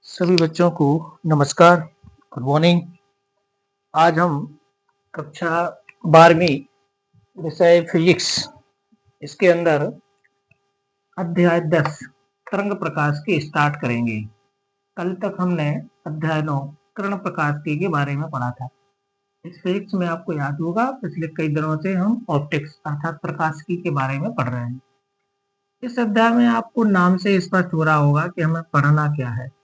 सभी बच्चों को नमस्कार, गुड मॉर्निंग। आज हम कक्षा 12वीं विषय फिजिक्स इसके अंदर अध्याय 10 तरंग प्रकाश की स्टार्ट करेंगे। कल तक हमने अध्याय 9 किरण प्रकाश के बारे में पढ़ा था। इस फिजिक्स में आपको याद होगा पिछले कई दिनों से हम ऑप्टिक्स अर्थात प्रकाशिकी के बारे में पढ़ रहे हैं। इस अध्याय में आपको नाम से स्पष्ट हो रहा होगा कि हमें पढ़ना क्या है।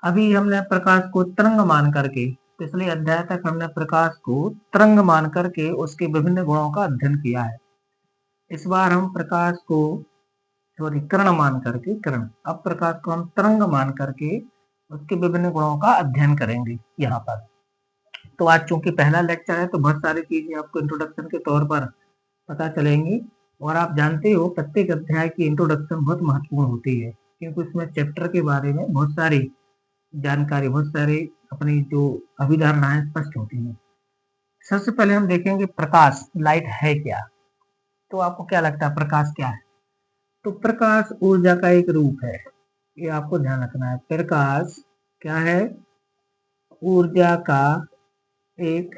अभी हमने प्रकाश को तरंग मान करके पिछले अध्याय तक हमने प्रकाश को तरंग मान करके उसके विभिन्न गुणों का अध्ययन किया है। इस बार हम प्रकाश को किरण मान करके अब प्रकाश को हम तरंग मान करके उसके विभिन्न गुणों का अध्ययन करेंगे यहाँ पर। तो आज चूंकि पहला लेक्चर है तो बहुत सारी चीजें आपको इंट्रोडक्शन के तौर पर पता चलेंगी और आप जानते हो प्रत्येक अध्याय की इंट्रोडक्शन बहुत महत्वपूर्ण होती है क्योंकि उसमें चैप्टर के बारे में बहुत सारी जानकारी, बहुत सारे अपनी जो अभिधारणाएं स्पष्ट होती हैं। सबसे पहले हम देखेंगे प्रकाश, लाइट है क्या। तो आपको क्या लगता है प्रकाश क्या है? तो प्रकाश ऊर्जा का एक रूप है, ये आपको ध्यान रखना है। प्रकाश क्या है? ऊर्जा का एक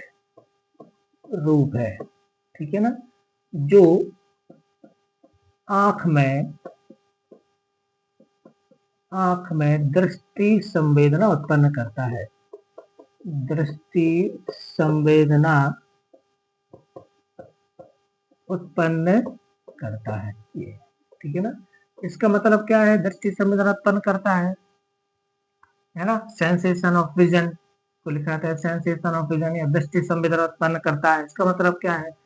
रूप है, ठीक है ना, जो आंख में दृष्टि संवेदना उत्पन्न करता है। दृष्टि संवेदना उत्पन्न करता है, ये ठीक है ना। इसका मतलब क्या है? दृष्टि संवेदना उत्पन्न करता है ना। सेंसेशन ऑफ विजन को लिखा था, सेंसेशन ऑफ विजन या दृष्टि संवेदना उत्पन्न करता है। इसका मतलब क्या है?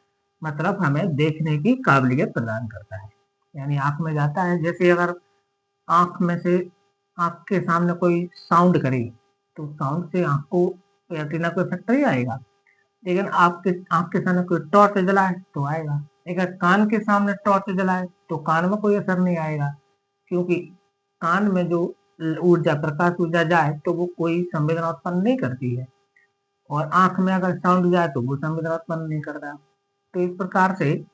मतलब हमें देखने की काबिलियत प्रदान करता है, यानी आंख में जाता है। जैसे अगर आंख में से आंख के सामने कोई साउंड करे तो साउंड से आंख को रेटिना को इफेक्ट नहीं आएगा, लेकिन आपके आंख के सामने कोई टॉर्च जलाए तो आएगा। अगर कान के सामने टॉर्च जलाए तो कान में कोई असर नहीं आएगा, क्योंकि कान में जो ऊर्जा, प्रकाश ऊर्जा जाए तो वो कोई संवेदना उत्पन्न नहीं करती है, और आंख में अगर साउंड जाए तो वो संवेदना उत्पन्न नहीं करता। तो इस प्रकार से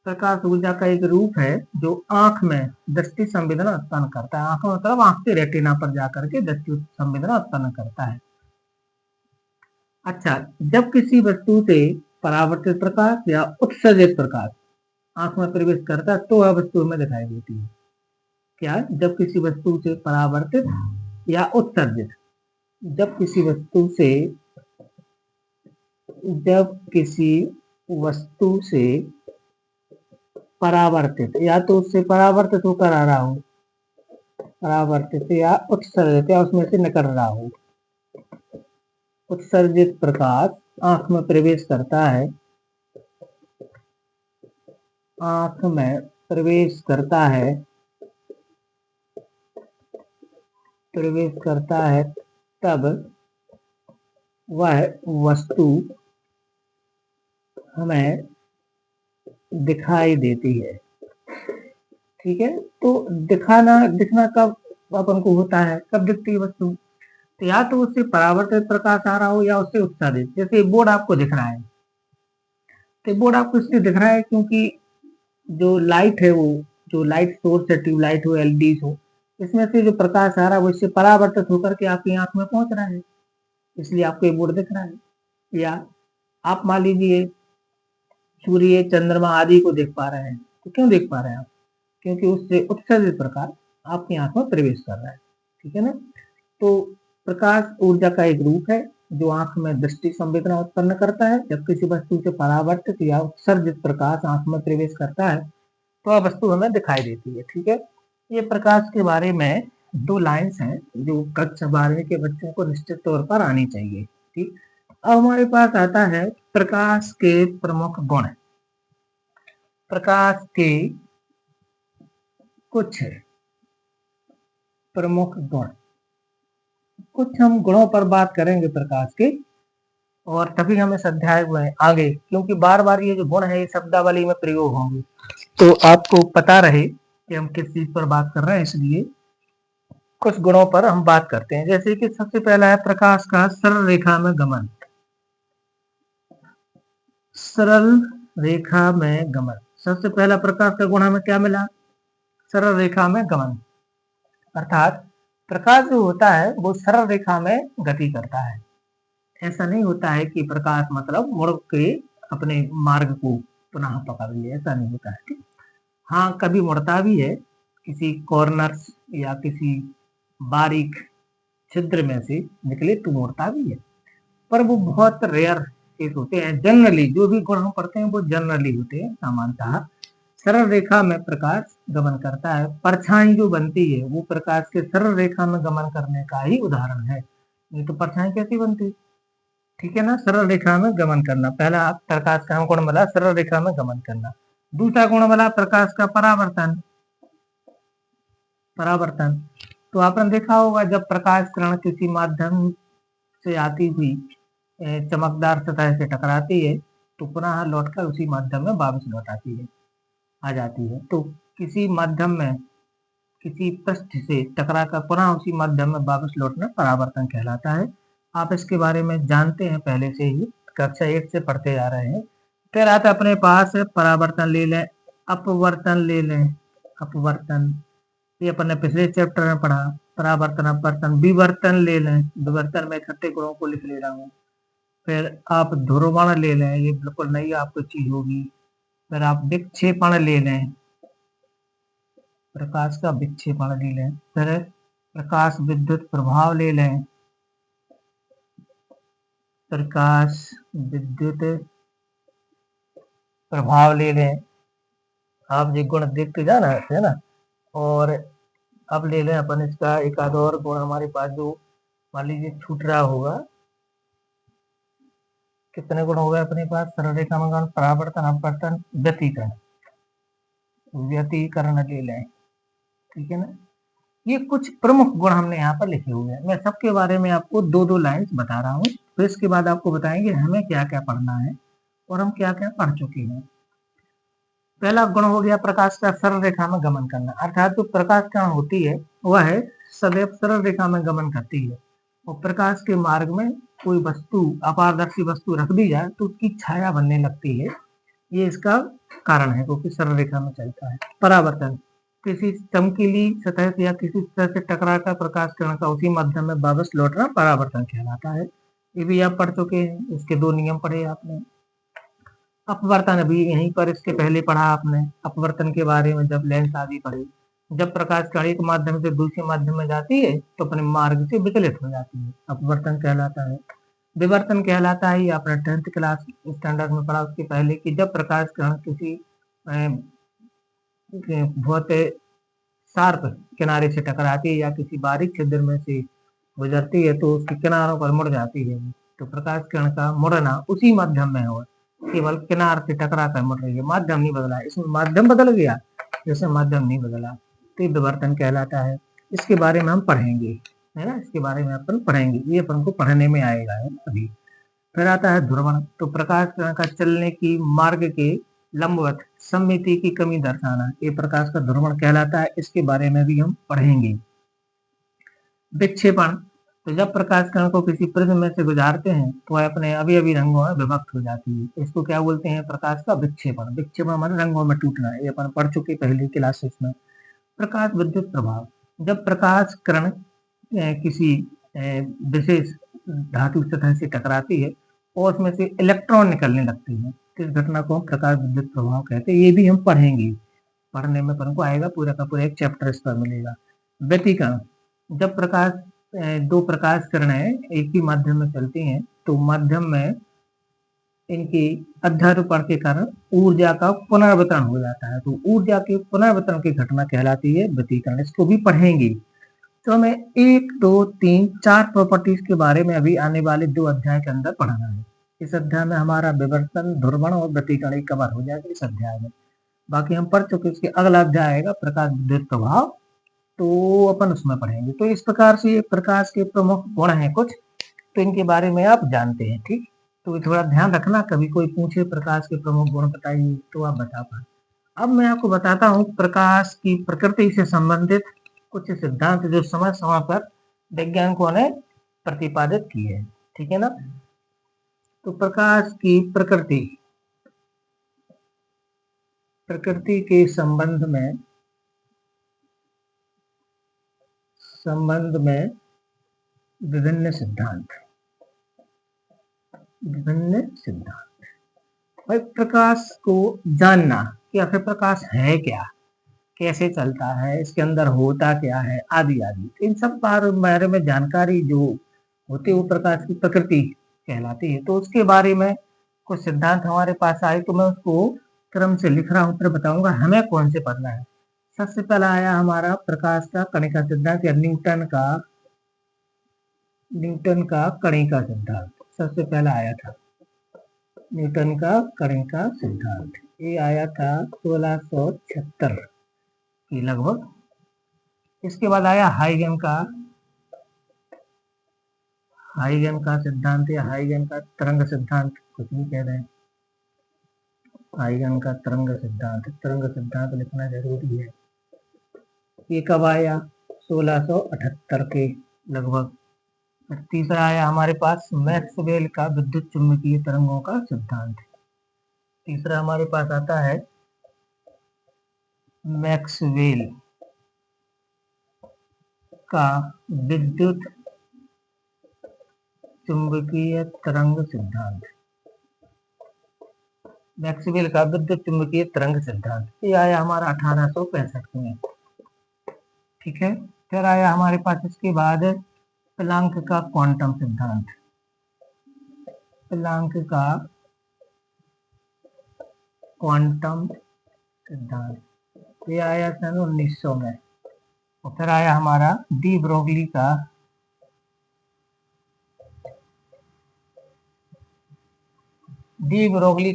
प्रकाश ऊर्जा का एक रूप है जो आंख में दृष्टि संवेदना उत्पन्न करता है। आंख मतलब आंख के रेटिना पर जाकर के दृष्टि संवेदना उत्पन्न करता है। अच्छा, जब किसी वस्तु से परावर्तित प्रकाश या उत्सर्जित प्रकाश आंख में प्रवेश करता है तो वह वस्तु हमें दिखाई देती है। क्या? जब किसी वस्तु से परावर्तित या उत्सर्जित, जब किसी वस्तु से परावर्तित या तो उससे परावर्तित होकर आ रहा हो, परावर्तित या उत्सर्जित या उसमें से निकल रहा हो। उत्सर्जित प्रकाश आंख में प्रवेश करता है, आंख में प्रवेश करता है तब वह वस्तु हमें दिखाई देती है, ठीक है। तो दिखना कब अपन को होता है, कब दिखती है वस्तु? तो या तो उससे परावर्तित प्रकाश आ रहा हो या उससे उत्सर्जित। जैसे बोर्ड आपको दिख रहा है, तो बोर्ड आपको इसलिए दिख रहा है क्योंकि जो लाइट है, वो जो लाइट सोर्स है, ट्यूबलाइट हो, एलईडी हो, इसमें से जो प्रकाश आ रहा है वो इससे परावर्तित होकर के आपकी आंख में पहुंच रहा है, इसलिए आपको ये बोर्ड दिख रहा है। या आप मान लीजिए सूर्य, चंद्रमा आदि को देख पा रहे हैं, तो क्यों देख पा रहे हैं आप? क्योंकि उससे उत्सर्जित प्रकाश आपकी आंख में प्रवेश कर रहा है, ठीक है ना। तो प्रकाश ऊर्जा का एक रूप है जो आंख में दृष्टि संवेदना उत्पन्न करता है। जब किसी वस्तु से परावर्तित या उत्सर्जित प्रकाश आंख में प्रवेश करता है तो वह वस्तु हमें दिखाई देती है, ठीक है। ये प्रकाश के बारे में 2 लाइन्स हैं जो कक्षा 12वीं के बच्चों को निश्चित तौर पर आनी चाहिए, ठीक। अब हमारे पास आता है प्रकाश के प्रमुख गुण। प्रकाश के कुछ प्रमुख गुण, कुछ हम गुणों पर बात करेंगे प्रकाश के, और तभी हम इस अध्याय में आगे, क्योंकि बार बार ये जो गुण है ये शब्दावली में प्रयोग होंगे, तो आपको पता रहे कि हम किस चीज पर बात कर रहे हैं, इसलिए कुछ गुणों पर हम बात करते हैं। जैसे कि सबसे पहला है प्रकाश का सरल रेखा में गमन। सरल रेखा में गमन, सबसे पहला प्रकाश का गुण हमें क्या मिला? सरल रेखा में गमन, अर्थात प्रकाश जो होता है वो सरल रेखा में गति करता है। ऐसा नहीं होता है कि प्रकाश मतलब मुड़ के अपने मार्ग को पुनः पकड़ लिए, ऐसा नहीं होता है, ठीक। हाँ, कभी मुड़ता भी है, किसी कॉर्नर या किसी बारीक छिद्र में से निकले तो मुड़ता भी है, पर वो बहुत रेयर केस होते हैं। जनरली जो भी गुण हम पढ़ते हैं वो जनरली होते हैं। सामान्यतः सरल रेखा में प्रकाश गमन करता है। परछाई जो बनती है वो प्रकाश के सरल रेखा में गमन करने का ही उदाहरण है। नहीं तो परछाई कैसी बनती, ठीक है ना। सरल रेखा में गमन करना, पहला प्रकाश का हम गुण मिला सरल रेखा में गमन करना। दूसरा गुण मिला प्रकाश का परावर्तन। परावर्तन तो आपने देखा होगा, जब प्रकाश किरण किसी माध्यम से आती हुई चमकदार सतह से टकराती है तो पुनः लौटकर उसी माध्यम में वापस लौट आती है, आ जाती है। तो किसी माध्यम में किसी पृष्ठ से टकराकर पुनः उसी माध्यम में वापस लौटना परावर्तन कहलाता है। आप इसके बारे में जानते हैं पहले से ही, कक्षा 1 से पढ़ते आ रहे हैं। फिर आता अपने पास परावर्तन ले लें, अपवर्तन ले लें। अपवर्तन ये अपन ने पिछले चैप्टर में पढ़ा। परावर्तन, अपवर्तन, विवर्तन ले लें। विवर्तन में इकट्ठे गुणों को लिख ले रहा हूँ। फिर आप ध्रुवण ले लें, ये बिल्कुल नई आपको चीज होगी। फिर आप विक्षेपण ले लें, प्रकाश का विक्षेपण ले लें। फिर प्रकाश विद्युत प्रभाव ले लें, प्रकाश विद्युत प्रभाव ले लें। आप ये गुण देखते जाना है ना। और अब ले लें अपन इसका एक आध और गुण हमारे पास जो मान लीजिए छूट रहा होगा। कितने गुण हो गए अपने पास, सरल रेखा में गमन, परावर्तन, अपवर्तन, व्यतिकरण। व्यतिकरण ले लें, ठीक है ना। ये कुछ प्रमुख गुण हमने यहाँ पर लिखे हुए हैं। मैं सबके बारे में आपको दो दो लाइन्स बता रहा हूँ, फिर इसके बाद आपको बताएंगे हमें क्या क्या पढ़ना है और हम क्या क्या पढ़ चुके हैं। पहला गुण हो गया प्रकाश का सरल रेखा में गमन करना, अर्थात जो प्रकाश किरण होती है वह है सदैव सरल रेखा में गमन करती है। और प्रकाश के मार्ग में कोई वस्तु, अपारदर्शी वस्तु रख दी जाए तो उसकी छाया बनने लगती है। ये इसका कारण है, क्योंकि सरल रेखा में चलता है। परावर्तन, किसी चमकीली सतह से या किसी सतह से टकराकर प्रकाश किरण का उसी माध्यम में वापस लौटना परावर्तन कहलाता है। ये भी आप पढ़ चुके हैं, इसके दो नियम पढ़े आपने। अपवर्तन अभी यहीं पर इसके पहले पढ़ा आपने, अपवर्तन के बारे में जब लेंस आदि पढ़ी। जब प्रकाश कण एक माध्यम से दूसरे माध्यम में जाती है तो अपने मार्ग से विकलित हो जाती है, अपवर्तन कहलाता है। विवर्तन कहलाता है, आपने 10th क्लास स्टैंडर्ड में पढ़ा उसके पहले, कि जब प्रकाश कण किसी बहुत शार्प किनारे से टकराती है या किसी बारीक छिद्र में से गुजरती है तो उसकी किनारों पर मुड़ जाती है। तो प्रकाश किरण का मुड़ना उसी माध्यम में हो, केवल किनार से टकरा कर मुड़ रही है, माध्यम नहीं बदला। इसमें माध्यम बदल गया, जैसे माध्यम नहीं बदला, तो ये विवर्तन कहलाता है। इसके बारे में हम पढ़ेंगे, है ना, इसके बारे में अपन पढ़ेंगे, ये अपन को पढ़ने में आएगा है अभी। फिर आता है ध्रुवण, तो प्रकाश किरण का चलने की मार्ग के लंबवत सममिति की कमी दर्शाना, ये प्रकाश का ध्रुवण कहलाता है। इसके बारे में भी हम पढ़ेंगे। विक्षेपण, तो जब प्रकाश कण को किसी प्रिज्म में से गुजारते हैं तो वह अपने अभी रंगों में विभक्त हो जाती है। इसको क्या बोलते हैं, प्रकाश का विक्षेपण। विक्षेपण मतलब रंगों में टूटना, ये अपन पढ़ चुके पहली क्लासेस में। प्रकाश विद्युत प्रभाव, जब प्रकाश किरण किसी विशेष धातु सतह से टकराती है और उसमें से इलेक्ट्रॉन निकलने लगते हैं, इस घटना को हम प्रकाश विद्युत प्रभाव कहते हैं। ये भी हम पढ़ेंगे, पढ़ने में अपन को आएगा, पूरा का पूरा एक चैप्टर इस पर मिलेगा। व्यतिकरण, जब प्रकाश दो प्रकाश किरणें एक ही माध्यम में चलती हैं तो माध्यम में इनकी अध्यारोपण के कारण ऊर्जा का पुनर्वितरण हो जाता है, तो ऊर्जा के पुनर्वितरण की घटना कहलाती है व्यतिकरण। इसको भी पढ़ेंगे। तो हमें 1, 2, 3, 4 प्रॉपर्टीज के बारे में अभी आने वाले 2 अध्याय के अंदर पढ़ना है। इस अध्याय में हमारा विवर्तन, ध्रुवण और व्यतिकरण कवर हो जाएगा इस अध्याय में। बाकी हम पढ़ चुके, इसके अगला अध्याय आएगा प्रकाश विद्युत प्रभाव, तो अपन उसमें पढ़ेंगे। तो इस प्रकार से प्रकाश के प्रमुख गुण हैं कुछ, तो इनके बारे में आप जानते हैं, ठीक। तो थोड़ा ध्यान रखना, कभी कोई पूछे प्रकाश के प्रमुख गुण बताइए तो आप बता पाए। अब मैं आपको बताता हूँ प्रकाश की प्रकृति से संबंधित कुछ सिद्धांत जो समय समय पर वैज्ञानिकों ने प्रतिपादित किए हैं, ठीक है ना। तो प्रकाश की प्रकृति, प्रकृति के संबंध में संबंध में विभिन्न सिद्धांत। भाई प्रकाश को जानना कि आखिर प्रकाश है क्या, कैसे चलता है, इसके अंदर होता क्या है, आदि आदि, इन सब बारे में जानकारी जो होती है वो प्रकाश की प्रकृति कहलाती है। तो उसके बारे में कुछ सिद्धांत हमारे पास आए तो मैं उसको क्रम से लिख रहा हूँ, फिर बताऊंगा हमें कौन से पढ़ना है। सबसे पहला आया हमारा प्रकाश का कणिका सिद्धांत या न्यूटन का कणिका सिद्धांत। सबसे पहला आया था न्यूटन का कणिका सिद्धांत, ये आया था 1676 की लगभग। इसके बाद आया हाइगन का सिद्धांत या हाइगन का तरंग सिद्धांत, कुछ भी कह रहे हैं। हाइगन का तरंग सिद्धांत लिखना जरूरी है। ये कब आया? 1678 के लगभग। फिर तीसरा आया हमारे पास मैक्सवेल का विद्युत चुंबकीय तरंगों का सिद्धांत। तीसरा हमारे पास आता है मैक्सवेल का विद्युत चुंबकीय तरंग सिद्धांत। मैक्सवेल का विद्युत चुंबकीय तरंग सिद्धांत ये आया हमारा 1865 में। ठीक है। फिर आया हमारे पास इसके बाद प्लांक का क्वांटम सिद्धांत। प्लांक का क्वांटम सिद्धांत ये आया सन 1900 में। और फिर आया हमारा डी ब्रोगली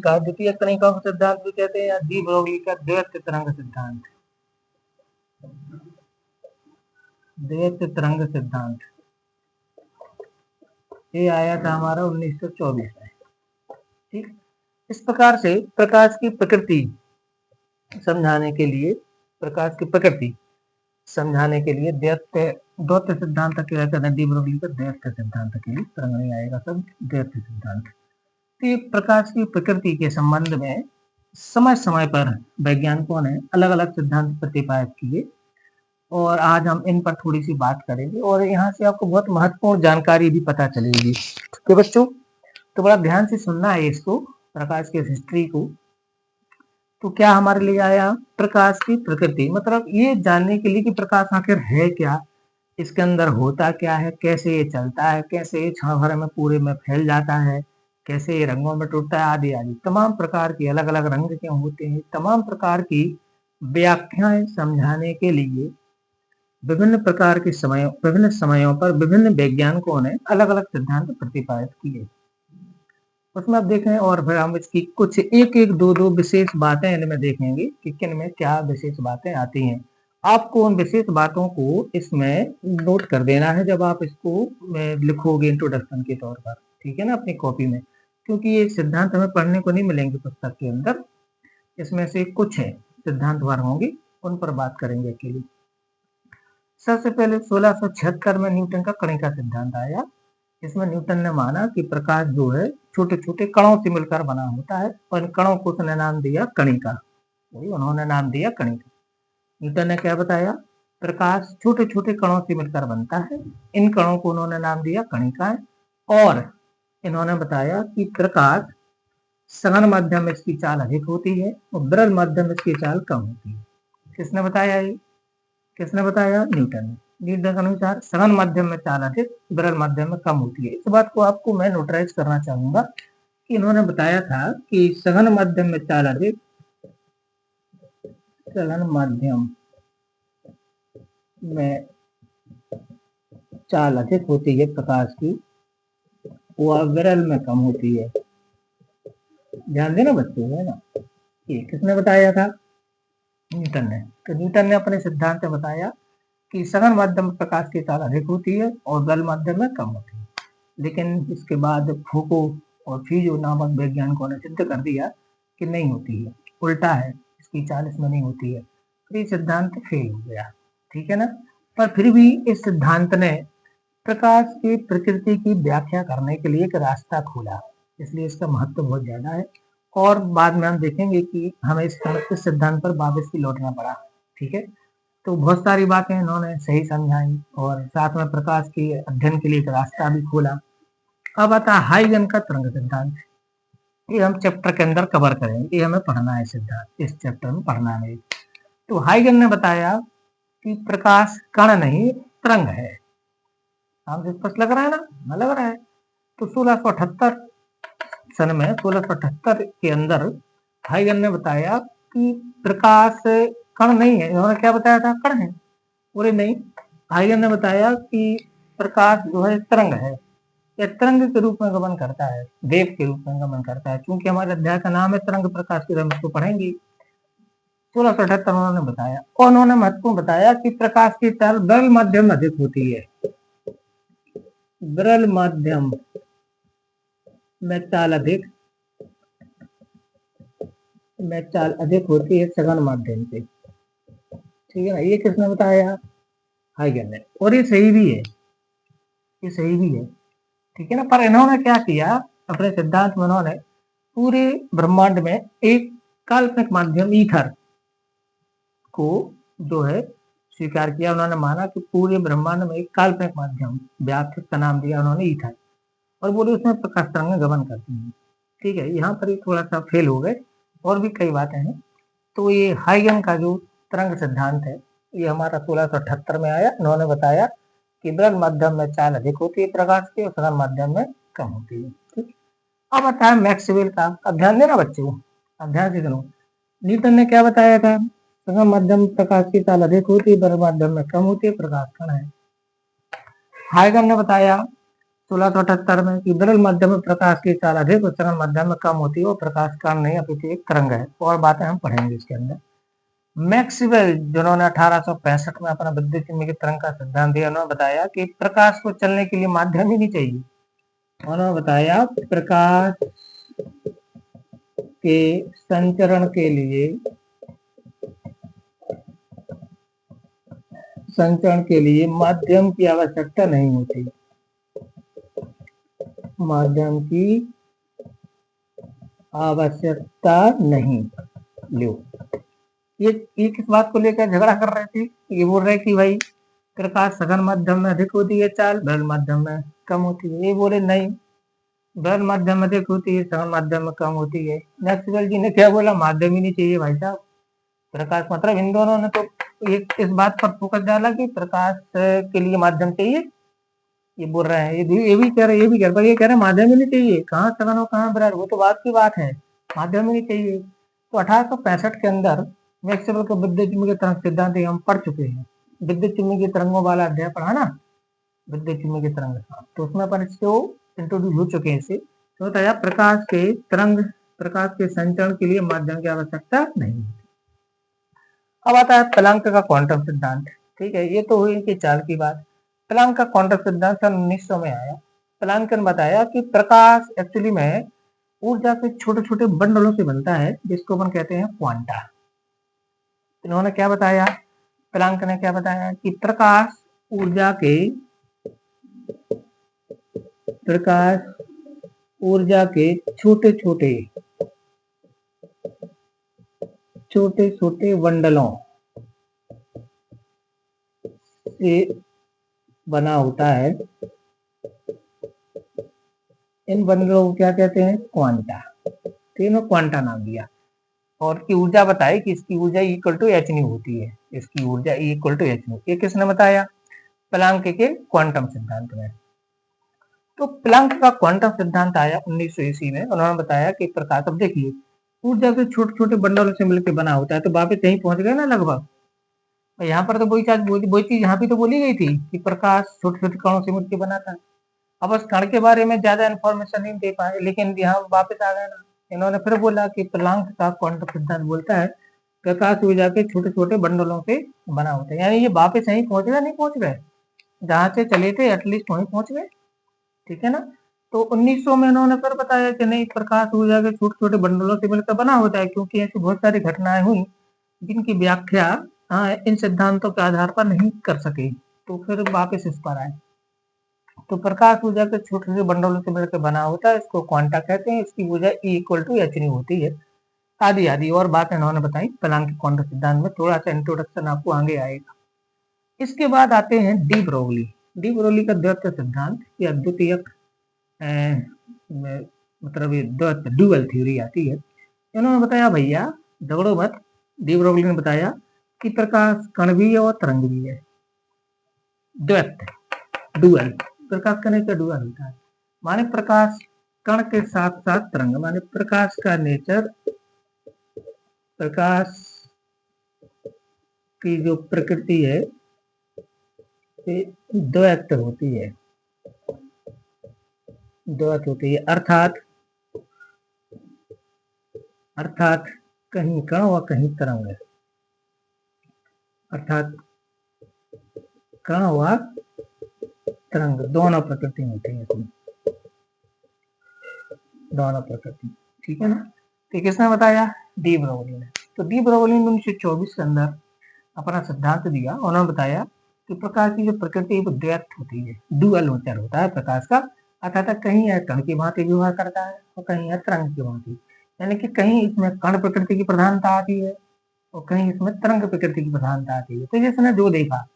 का द्वितीय कणिका सिद्धांत भी कहते हैं, या डी ब्रोगली का द्वैत तरंग सिद्धांत ये आया था हमारा 1924 में। ठीक। इस प्रकार से प्रकाश की प्रकृति समझाने के लिए द्वैत सिद्धांत क्या कहते हैं, डी ब्रोगली का द्वैत सिद्धांत के लिए तरंग नहीं आएगा, सब द्वैत सिद्धांत। तो प्रकाश की प्रकृति के संबंध में समय समय पर वैज्ञानिकों ने अलग अलग सिद्धांत प्रतिपादित किए और आज हम इन पर थोड़ी सी बात करेंगे और यहाँ से आपको बहुत महत्वपूर्ण जानकारी भी पता चलेगी। तो बच्चों तो बड़ा ध्यान से सुनना है इसको, प्रकाश की हिस्ट्री को। तो क्या हमारे लिए आया प्रकाश की प्रकृति, मतलब ये जानने के लिए कि प्रकाश आखिर है क्या, इसके अंदर होता क्या है, कैसे ये चलता है, कैसे ये क्षण भर में पूरे में फैल जाता है, कैसे ये रंगों में टूटता है, आदि आदि तमाम प्रकार की अलग अलग रंग क्यों होते हैं, तमाम प्रकार की व्याख्याएं समझाने के लिए विभिन्न समयों पर विभिन्न वैज्ञानिकों ने अलग अलग सिद्धांत प्रतिपादित किए। उसमें आप देखें और फिर हम इसकी कुछ एक दो विशेष बातें इनमें देखेंगे कि किन में क्या विशेष बातें आती हैं। आपको उन विशेष बातों को इसमें नोट कर देना है जब आप इसको लिखोगे इंट्रोडक्शन के तौर पर, ठीक है ना, अपनी कॉपी में, क्योंकि ये सिद्धांत हमें पढ़ने को नहीं मिलेंगे पुस्तक के अंदर। इसमें से कुछ है सिद्धांत वार होंगे, उन पर बात करेंगे अकेले। सबसे पहले 1676 में न्यूटन का कणिका सिद्धांत आया। इसमें न्यूटन ने माना कि प्रकाश जो है छोटे छोटे कणों से मिलकर बना होता है और इन कणों को उसने नाम दिया कणिका। उन्होंने नाम दिया कणिका। न्यूटन ने क्या बताया? प्रकाश छोटे छोटे कणों से मिलकर बनता है, इन कणों को उन्होंने नाम दिया कणिका। और इन्होंने बताया कि प्रकाश सघन माध्यम में इसकी चाल अधिक होती है और विरल माध्यम में इसकी चाल कम होती है। किसने बताया ये? न्यूटन ने। न्यूटन के अनुसार सघन माध्यम में चाल अधिक, विरल माध्यम में कम होती है। इस बात को आपको मैं नोटराइज करना चाहूंगा कि इन्होंने बताया था कि सघन माध्यम में चाल अधिक होती है प्रकाश की, वह विरल में कम होती है। ध्यान देना बच्चों, है ना। ये किसने बताया था? न्यूटन ने। तो न्यूटन ने अपने सिद्धांत में बताया कि सघन माध्यम में प्रकाश की चाल अधिक होती है और विरल माध्यम में कम होती है। लेकिन इसके बाद फूको और फ्यूजो नामक वैज्ञानिकों ने सिद्ध कर दिया कि नहीं होती है, उल्टा है, इसकी चाल इसमें नहीं होती है। तो ये सिद्धांत फेल हो गया, ठीक है ना। पर फिर भी इस सिद्धांत ने प्रकाश की प्रकृति की व्याख्या करने के लिए एक रास्ता खोला, इसलिए इसका महत्व बहुत ज्यादा है। और बाद में हम देखेंगे कि हमें इस सिद्धांत पर वापस भी लौटना पड़ा, ठीक है। तो बहुत सारी बातें इन्होंने सही समझाई और साथ में प्रकाश के अध्ययन के लिए एक रास्ता भी खोला। अब आता है हाइगन का तरंग सिद्धांत। ये हम चैप्टर के अंदर कवर करेंगे, ये हमें पढ़ना है सिद्धांत, इस चैप्टर में पढ़ना है। तो हाइगन ने बताया कि प्रकाश कण नहीं तरंग है। नाम से स्पष्ट लग रहा है ना, लग रहा है। तो 1678 सन में 1678 के अंदर हाइगन ने बताया कि प्रकाश कण नहीं है। इन्होंने क्या बताया था, कण है। बोले नहीं, हाइगन ने बताया कि प्रकाश जो है तरंग है, या तरंग के रूप में गमन करता है, वेव के रूप में गमन करता है। क्योंकि हमारे अध्याय का नाम है तरंग प्रकाश की, हम इसको पढ़ेंगे। 1678 उन्होंने बताया, और उन्होंने महत्वपूर्ण बताया कि प्रकाश की तरल विरल माध्यम अधिक होती है। विरल माध्यम में चाल अधिक होती है सघन माध्यम से। ठीक है ना, ये किसने बताया, हाइगन ने। और ये सही भी है, ये सही भी है। ठीक है ना। पर इन्होंने क्या किया, अपने सिद्धांत में उन्होंने पूरे ब्रह्मांड में एक काल्पनिक माध्यम ईथर को जो है स्वीकार किया। उन्होंने माना कि पूरे ब्रह्मांड में एक काल्पनिक माध्यम व्यापक का नाम दिया उन्होंने ईथर, और बोले उसमें प्रकाश तरंगें गमन करती हैं। ठीक है, यहाँ पर थोड़ा सा फेल हो गए, और भी कई बातें हैं। तो ये हाइगन का जो तरंग सिद्धांत है, ये हमारा 1678 में आया। उन्होंने बताया कि विरल माध्यम में चाल अधिक होती है प्रकाश की, और सघन माध्यम में कम होती है। ठीक। अब आता है मैक्सवेल का। अब ध्यान देना बच्चों, अब ध्यान से सुनो। न्यूटन ने क्या बताया था, सघन माध्यम प्रकाश की चाल अधिक होती है, विरल माध्यम में कम होती है, प्रकाश कण है। हाइगन ने बताया 1678 में कि विरल माध्यम में प्रकाश की चाल अधिक और सघन माध्यम में कम होती है, और प्रकाश कण नहीं अपितु एक तरंग है। और बातें हम पढ़ेंगे इसके अंदर। मैक्सवेल जिन्होंने 1865 में अपना विद्युत चुम्बकीय तरंग का सिद्धांत दिया, उन्होंने बताया कि प्रकाश को चलने के लिए माध्यम ही नहीं चाहिए। उन्होंने बताया प्रकाश के संचरण के लिए माध्यम की आवश्यकता नहीं होती। माध्यम की आवश्यकता नहीं। लो, ये किस बात को लेकर झगड़ा कर रहे थे, ये बोल रहे कि भाई प्रकाश सघन माध्यम में अधिक होती है चाल, विरल माध्यम में कम होती है। ये बोले नहीं, विरल माध्यम में अधिक होती है, सघन माध्यम में कम होती है। मैक्सवेल जी ने क्या बोला, माध्यम ही नहीं चाहिए भाई साहब प्रकाश। मतलब इन दोनों ने तो एक इस बात पर फोकस डाला कि प्रकाश के लिए माध्यम चाहिए। ये बोल रहे हैं, ये भी कह रहे, ये भी कह रहे, ये कह रहे माध्यम ही नहीं चाहिए। कहाँ सघन और कहाँ विरल, वो तो बात की बात है, माध्यम ही नहीं चाहिए। तो 1865 के अंदर मैक्सवेल का विद्युत चुम्बकीय तरंग सिद्धांत हम पढ़ चुके हैं। विद्युत चुम्बकीय तरंगों वाला अध्याय पढ़ा ना, विद्युत चुम्बकीय तरंग, तो उसमें अपन इसको इंट्रोड्यूस हो चुके हैं। इसे तो बताया प्रकाश के संचरण के लिए माध्यम की आवश्यकता नहीं। अब आता है प्लांक का क्वांटम सिद्धांत। ठीक है, ये तो हुई इनकी चाल की बात। प्लांक का क्वांटम सिद्धांत सन 1900 में आया। प्लांक ने बताया कि प्रकाश एक्चुअली में ऊर्जा के छोटे छोटे बंडलों से बनता है, जिसको अपन कहते हैं क्वांटा। इन्होंने क्या बताया, प्लांक ने क्या बताया कि प्रकाश ऊर्जा के छोटे छोटे बंडलों से बना होता है। इन बंडलों को क्या कहते हैं, क्वांटा। तो इन्होंने क्वांटा नाम दिया, और की ऊर्जा बताई कि इसकी ऊर्जा इक्वल टू एच न्यू होती है। इसकी ऊर्जा इक्वल टू एच न्यू। ये किसने बताया, प्लांक के क्वांटम सिद्धांत में। तो प्लांक का क्वांटम सिद्धांत आया 1900 ईस्वी में। उन्होंने बताया कि प्रकाश, अब देखिए, ऊर्जा के छोटे छोटे बंडलों से मिलकर बना होता है। तो वापस यहीं पहुंच गए ना लगभग। यहाँ पर तो वही चीज यहाँ भी तो बोली गई थी कि प्रकाश छोटे छोटे कणों से मिलकर बना था। अब उस कण के बारे में ज्यादा इन्फॉर्मेशन नहीं दे पाए, लेकिन यहाँ वापस आ गए ना। इन्होंने फिर बोला कि प्लांक का क्वांटम सिद्धांत बोलता है प्रकाश ऊर्जा के छोटे छोटे बंडलों से बना होता है। यानी ये वापस यहीं पहुंच गए, नहीं पहुंच गए, जहां से चले थे एटलीस्ट वहीं पहुंच गए। ठीक है ना। तो 1900 में इन्होंने फिर बताया कि नहीं, प्रकाश ऊर्जा के छोटे छोटे बंडलों से मिलकर बना होता है, क्योंकि ऐसी बहुत सारी घटनाएं हुई जिनकी व्याख्या इन सिद्धांतों के आधार पर नहीं कर सके। तो फिर वापस इस पर आए। तो प्रकाश ऊर्जा के छोटे छोटे बंडलों से मिलकर बना होता है, इसको क्वांटा कहते हैं। इसकी ऊर्जा E equal to h nu होती है। आदि आदि और बातें इन्होंने बताई प्लांक के क्वांटम सिद्धांत में। थोड़ा सा इंट्रोडक्शन आपको आगे आएगा। इसके बाद आते हैं डी ब्रोगली। डी ब्रोगली का द्वैत सिद्धांत या द्वितीयक मतलब ये द्वैत ड्यूअल थ्योरी आती है। इन्होंने बताया भैया झगड़ो मत, डी ब्रोगली ने बताया कि प्रकाश कण भी है और तरंग भी है। द्वैत डुअल, प्रकाश कण का डुअल होता है, माने प्रकाश कण के साथ साथ तरंग, माने प्रकाश का नेचर, प्रकाश की जो प्रकृति है द्वैत होती है, द्वैत होती है, अर्थात कहीं कण और कहीं तरंग है, अर्थात कण व तरंग दोनों प्रकृति होती है इसमें, दोनों प्रकृति। ठीक है ना। तो किसने बताया? डी ब्रोगली ने। तो डी ब्रोगली ने 1924 के अंदर अपना सिद्धांत दिया। उन्होंने बताया कि प्रकाश की जो प्रकृति है वो द्वैत होती है, डुअल नेचर होता है प्रकाश का, अर्थात कहीं यह कण की भांति व्यवहार करता है और कहीं यह तरंग की भांति, यानी कि कहीं इसमें कण प्रकृति की प्रधानता आती है और कहीं इसमें तरंग प्रकृति की प्रधानता आती है। तो जिसने जो देखा,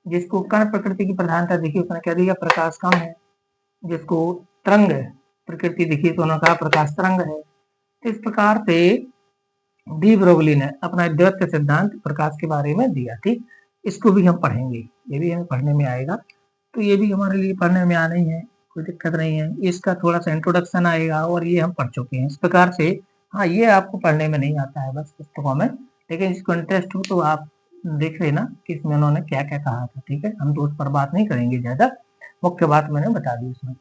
जिसको कण प्रकृति की प्रधानता देखी उसने कह दिया प्रकाश कण है, जिसको तरंग प्रकृति दिखी तो उन्होंने कहा प्रकाश तरंग है। तो इस प्रकार से डी ब्रोगली ने अपना द्वैत सिद्धांत प्रकाश के बारे में दिया। ठीक, इसको भी हम पढ़ेंगे, ये भी हमें पढ़ने में आएगा, तो ये भी हमारे लिए पढ़ने में आना ही है, कोई दिक्कत नहीं है। इसका थोड़ा सा इंट्रोडक्शन आएगा और ये हम पढ़ चुके हैं इस प्रकार से। हाँ, ये आपको पढ़ने में नहीं आता है बस पुस्तकों में, लेकिन इसको इंटरेस्ट हो तो आप देख लेना कि इसमें उन्होंने क्या क्या कहा था। ठीक है, हम तो उस पर बात नहीं करेंगे ज्यादा, मुख्य बात मैंने बता दी उसमें।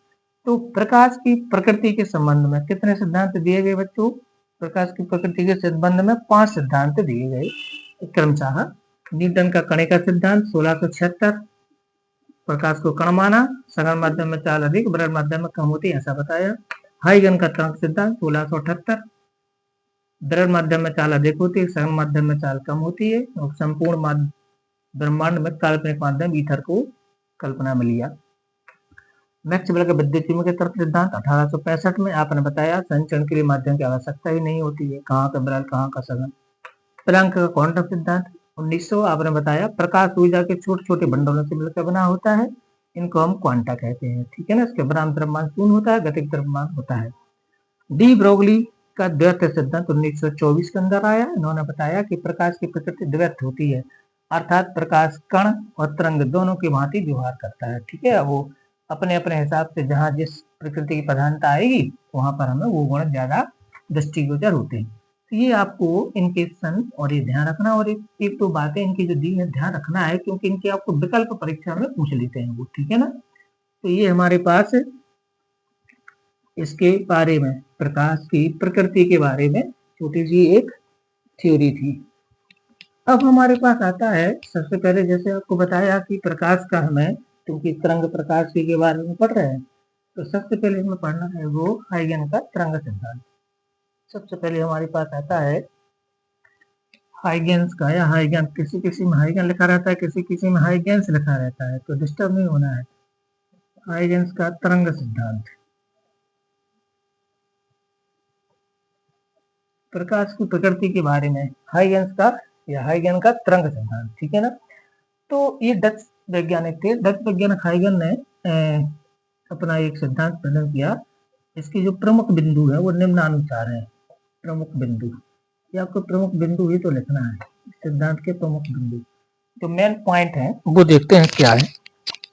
तो प्रकाश की प्रकृति के संबंध में कितने सिद्धांत दिए गए बच्चों? प्रकाश की प्रकृति के संबंध में 5 सिद्धांत दिए गए क्रमशः। न्यूटन का कणिका सिद्धांत 1676, प्रकाश को कण माना, सघन माध्यम में चाल अधिक, बृहद माध्यम में कम होती है ऐसा बताया। हाइगन का तरंग सिद्धांत 1678, बृहद माध्यम में चाल अधिक होती है, सघन माध्यम में चाल कम होती है, और संपूर्ण ब्रह्मांड में काल्पनिक माध्यम ईथर को कल्पना में लिया। मैक्सवेल का विद्युत चुंबकीय तर्क सिद्धांत 1865 में आपने बताया संचरण के लिए माध्यम की आवश्यकता ही नहीं होती है, कहाँ का बृहद कहाँ का सघन। प्लैंक का क्वांटम सिद्धांत 1900 आपने बताया प्रकाश ऊर्जा के छोटे छोटे बंडलों से मिलकर बना होता है, इनको हम क्वांटा कहते हैं। ठीक है ना। इसके बराबर द्रव्यमान शून्य होता है, गतिक द्रव्यमान होता है। डी ब्रोगली का द्वैत सिद्धांत 1924 के अंदर आया। इन्होंने बताया कि प्रकाश की प्रकृति द्वैत होती है, अर्थात प्रकाश कण और तरंग दोनों की भांति व्यवहार करता है। ठीक है, वो अपने अपने हिसाब से जहाँ जिस प्रकृति की प्रधानता आएगी वहां पर हमें वो गुण ज्यादा दृष्टिगोचर होते हैं। तो ये आपको इनके सन और ये ध्यान रखना, और एक तो बातें इनकी जो दी है ध्यान रखना है, क्योंकि इनके आपको विकल्प परीक्षा में पूछ लेते हैं वो। ठीक है ना। तो ये हमारे पास इसके बारे में, प्रकाश की प्रकृति के बारे में छोटी सी एक थ्योरी थी। अब हमारे पास आता है सबसे पहले, जैसे आपको बताया कि प्रकाश का हमें, क्योंकि तरंग प्रकाश के बारे में पढ़ रहे हैं, तो सबसे पहले हमें पढ़ना है वो हाइगन का तरंग सिद्धांत। सबसे पहले हमारे पास आता है हाइगेंस का, या हाइगन, किसी किसी में हाइगन लिखा रहता है, किसी किसी में हाइगेंस लिखा रहता है, तो डिस्टर्ब नहीं होना है। हाइगेंस का तरंग सिद्धांत, प्रकाश की प्रकृति के बारे में हाइगेंस का या हाइगन का तरंग सिद्धांत। ठीक है ना। तो ये डच वैज्ञानिक थे, डच वैज्ञानिक हाइगन ने अपना एक सिद्धांत प्रदान किया। इसके जो प्रमुख बिंदु है वो निम्नानुसार है। प्रमुख बिंदु, ये आपको प्रमुख बिंदु ही तो लिखना है, सिद्धांत के प्रमुख बिंदु जो मेन पॉइंट है वो देखते हैं क्या है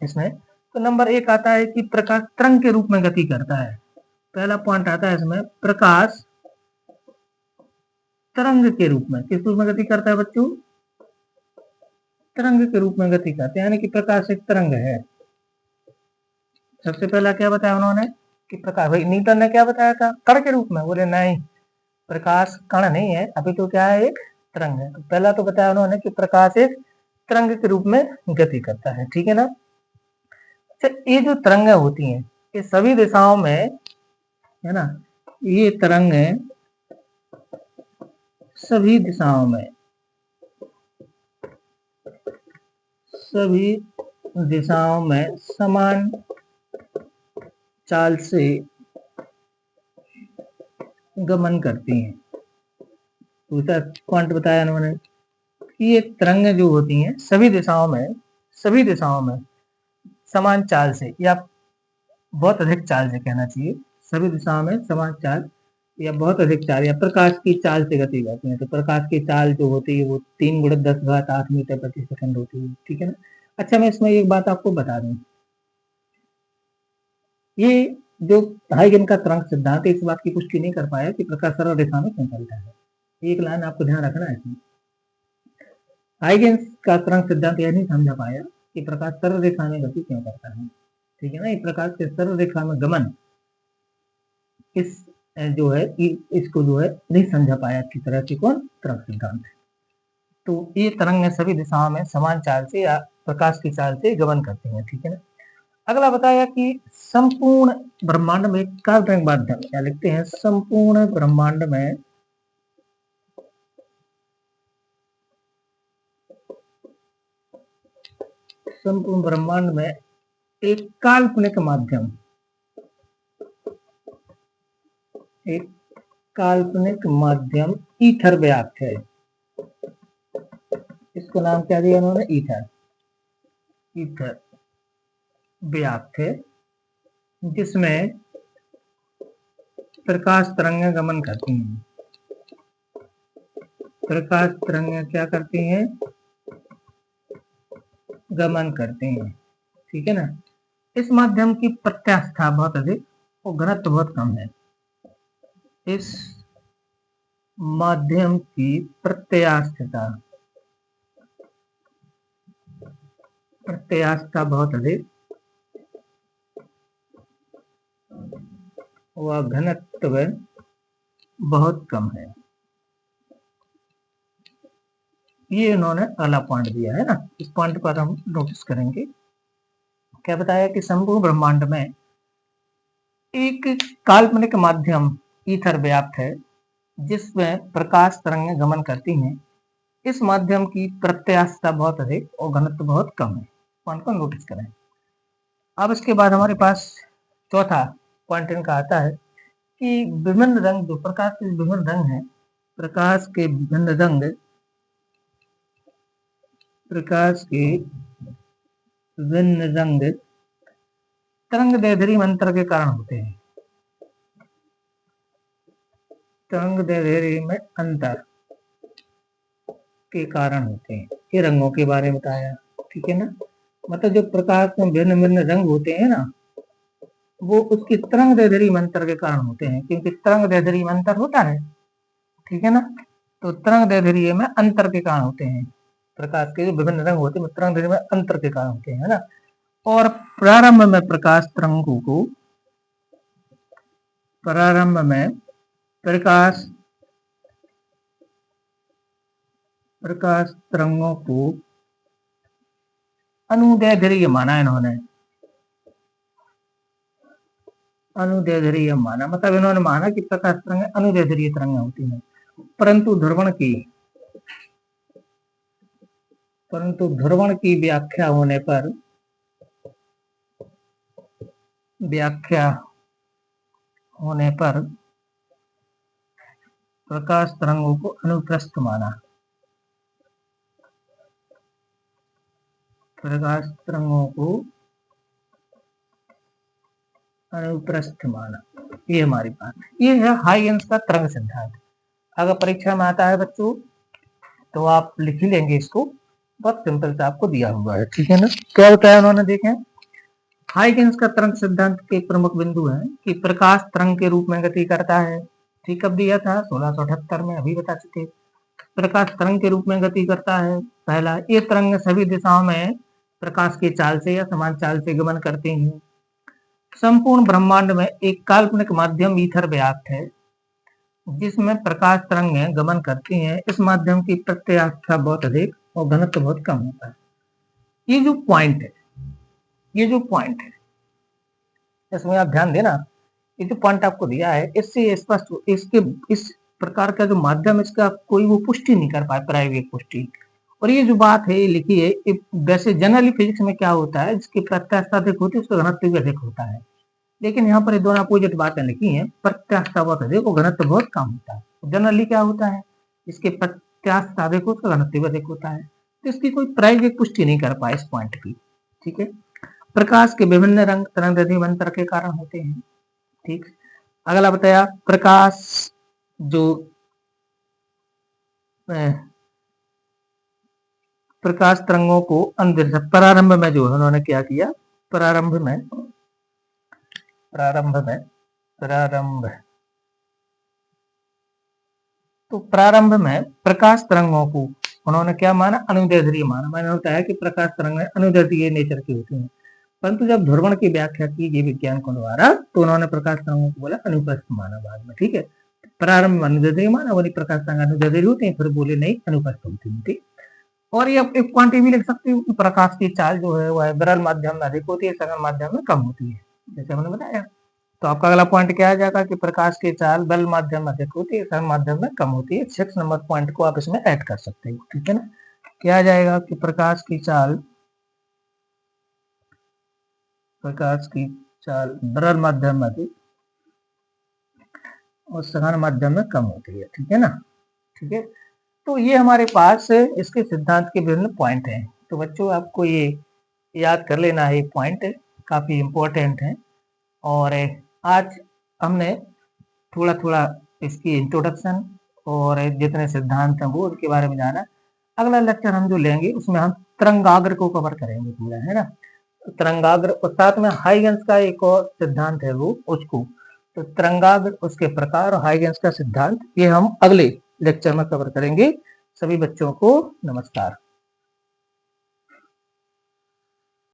इसमें। तो नंबर 1 आता है कि प्रकाश तरंग के रूप में गति करता है। पहला पॉइंट आता है इसमें, प्रकाश तरंग के रूप में, किस रूप में गति करता है बच्चों? तरंग के रूप में गति करते हैं, यानी कि प्रकाश एक तरंग है। सबसे पहला क्या बताया उन्होंने कि प्रकाश, भाई न्यूटन ने क्या बताया था? कण के रूप में। बोले नहीं, प्रकाश कण नहीं है, अभी तो क्या है, एक तरंग है। तो पहला तो बताया उन्होंने कि प्रकाश एक तरंग के रूप में गति करता है। ठीक है ना। ये जो तरंगें होती हैं ये सभी दिशाओं में, है ना, ये तरंग सभी दिशाओं में, सभी दिशाओं में समान चाल से गमन करती हैं। दूसरा पॉइंट बताया उन्होंने कि ये तरंगें जो होती हैं सभी दिशाओं में समान चाल से या बहुत अधिक चाल से कहना चाहिए, सभी दिशाओं में समान चाल या बहुत अधिक चाल या प्रकाश की चाल से गति करती है। तो प्रकाश की चाल जो होती है वो 3 × 10⁸ मीटर प्रति सेकंड होती है, ठीक है ना। अच्छा, मैं इसमें एक बात आपको बता दूं, ये जो हाइगन का तरंग सिद्धांत इस बात की पुष्टि नहीं कर पाया कि प्रकाश सरल रेखा में क्यों चलता है। एक लाइन आपको ध्यान रखना है इसमें, हाइगेंस का तरंग सिद्धांत यह नहीं समझा पाया कि प्रकाश सरल रेखा में गति क्यों करता है, ठीक है ना। एक प्रकार से सरल रेखा में गमन इस जो है इसको जो है नहीं समझा पाया अच्छी तरह से कौन, तरंग सिद्धांत। तो ये तरंग सभी दिशाओं में समान चाल से या प्रकाश की चाल से गमन करते हैं, ठीक है ना। अगला बताया कि संपूर्ण ब्रह्मांड में काल्पनिक माध्यम, क्या लिखते हैं, संपूर्ण ब्रह्मांड में एक काल्पनिक माध्यम ईथर व्याप्त है। इसको नाम क्या दिया उन्होंने, ईथर व्याप्त है, जिसमें प्रकाश तरंगें गमन करती हैं। प्रकाश तरंगें क्या करती हैं, गमन करते हैं, ठीक है ना। इस माध्यम की प्रत्यास्था बहुत अधिक और घनत्व बहुत कम है। इस माध्यम की प्रत्यास्था बहुत अधिक व घनत्व बहुत कम है। ये इन्होंने अगला पॉइंट दिया है ना, इस पॉइंट पर हम नोटिस करेंगे। क्या बताया कि संपूर्ण ब्रह्मांड में एक काल्पनिक माध्यम ईथर व्याप्त है, जिसमें प्रकाश तरंगें गमन करती हैं। इस माध्यम की प्रत्यास्था बहुत अधिक और घनत्व बहुत कम है। पॉइंट को नोटिस करें। अब इसके बाद हमारे पास चौथा पॉइंट इनका आता है कि विभिन्न रंग, जो प्रकाश के विभिन्न रंग हैं, प्रकाश के विभिन्न रंग तरंगदैर्ध्य अंतर के कारण होते हैं। तरंगदैर्ध्य में अंतर के कारण होते हैं। ये रंगों के बारे में बताया, ठीक है ना। मतलब जो प्रकाश में भिन्न भिन्न रंग होते हैं ना, वो उसकी तरंगदैर्ध्य अंतर के कारण होते हैं, क्योंकि तरंगदैर्ध्य अंतर होता है, ठीक है ना। तो तरंगदैर्ध्य में अंतर के कारण होते हैं। प्रकाश के जो विभिन्न रंग होते हैं तरंगदैर्ध्य में अंतर के कारण होते हैं, है ना। और प्रारंभ में प्रकाश तरंगों को अनुदैर्ध्य माना इन्होंने, अनुदैर्ध्य माना, मतलब इन्होंने माना कि प्रकाश तरंगें अनुदैर्ध्य तरंगें होती हैं। परंतु ध्रुवण की व्याख्या होने पर प्रकाश तरंगों को अनुप्रस्थ माना। ये हमारी बात है। ये है हाइगेंस का तरंग सिद्धांत। अगर परीक्षा में आता है बच्चों तो आप लिख ही लेंगे इसको, बहुत सिंपल से आपको दिया हुआ है, ठीक है ना। क्या बताया उन्होंने, देखें, हाइगेंस का तरंग सिद्धांत के प्रमुख बिंदु हैं कि प्रकाश तरंग के रूप में गति करता है। ठीक, कब दिया था, 1678 में, अभी बता चुके। प्रकाश तरंग के रूप में गति करता है। पहला, ये तरंग सभी दिशाओं में प्रकाश की चाल से या समान चाल से गमन करते हैं। संपूर्ण ब्रह्मांड में एक काल्पनिक माध्यम ईथर व्याप्त है, जिसमें प्रकाश तरंगें गमन करती हैं। इस माध्यम की प्रत्यास्था बहुत अधिक और घनत्व बहुत कम होता है। ये जो पॉइंट है इसमें आप ध्यान देना। ये जो पॉइंट आपको दिया है इससे स्पष्ट, इस प्रकार का जो माध्यम, इसका कोई वो पुष्टि नहीं कर पाए, प्रायोगिक पुष्टि। और ये जो बात है लिखी है, वैसे जनरली फिजिक्स में क्या होता है, जिसकी प्रत्यास्था अधिक होती है उसका घनत्व भी अधिक होता है। लेकिन यहाँ पर दोनों अपोजिट बातें लिखी हैं, प्रत्यास्था बहुत अधिक और घनत्व बहुत कम होता है। जनरली क्या होता है इसके प्रत्यास्थ अधिक हो तो घनत्व अधिक होता है। तो इसकी कोई प्रायोगिक पुष्टि नहीं कर पाए इस पॉइंट की। ठीक है, प्रकाश के विभिन्न रंग तरंगदैर्ध्य अंतर के कारण होते हैं। ठीक, अगला बताया प्रकाश जो प्रकाश तरंगों को प्रारंभ में जो उन्होंने क्या किया, प्रारंभ में प्रकाश तरंगों को उन्होंने क्या माना, अनुदैर्ध्य माना। मैंने बताया कि प्रकाश तरंगें अनुदैर्ध्य नेचर की होती हैं, परंतु जब ध्रुवण की व्याख्या की गई वैज्ञानिकों द्वारा तो उन्होंने प्रकाश तरंगों को बोला अनुप्रस्थ माना बाद में। ठीक है, प्रारंभ में अनुदैर्ध्य माना, वही प्रकाश तरंग अनुदैर्ध्य होती है, फिर बोले नहीं अनुप्रस्थ होती है। ठीक, और ये एक क्वांटिटी भी लिख सकते हो कि प्रकाश की चाल जो है वह विरल माध्यम में अधिक होती है, सघन माध्यम में कम होती है, जैसे हमने बताया। तो आपका अगला पॉइंट क्या आ जाएगा कि प्रकाश की चाल विरल माध्यम में अधिक होती है, सघन माध्यम में कम होती है। 6 नंबर पॉइंट को आप इसमें ऐड कर सकते हो। ठीक है ना, क्या आ जाएगा कि प्रकाश की चाल विरल माध्यम में अधिक और सघन माध्यम में कम होती है। ठीक है ना, ठीक है। तो ये हमारे पास इसके सिद्धांत के विभिन्न पॉइंट हैं। तो बच्चों आपको ये याद कर लेना है, पॉइंट काफी इंपॉर्टेंट है। और आज हमने थोड़ा थोड़ा इसकी इंट्रोडक्शन और जितने सिद्धांत हैं वो उनके बारे में जाना। अगला लेक्चर हम जो लेंगे उसमें हम तरंगाग्र को कवर करेंगे पूरा, है ना। तरंगाग्र और साथ में हाइगेंस का एक और सिद्धांत है वो उसको, तो तरंगाग्र, उसके प्रकार और हाइगेंस का सिद्धांत, ये हम अगले लेक्चर में कवर करेंगे। सभी बच्चों को नमस्कार।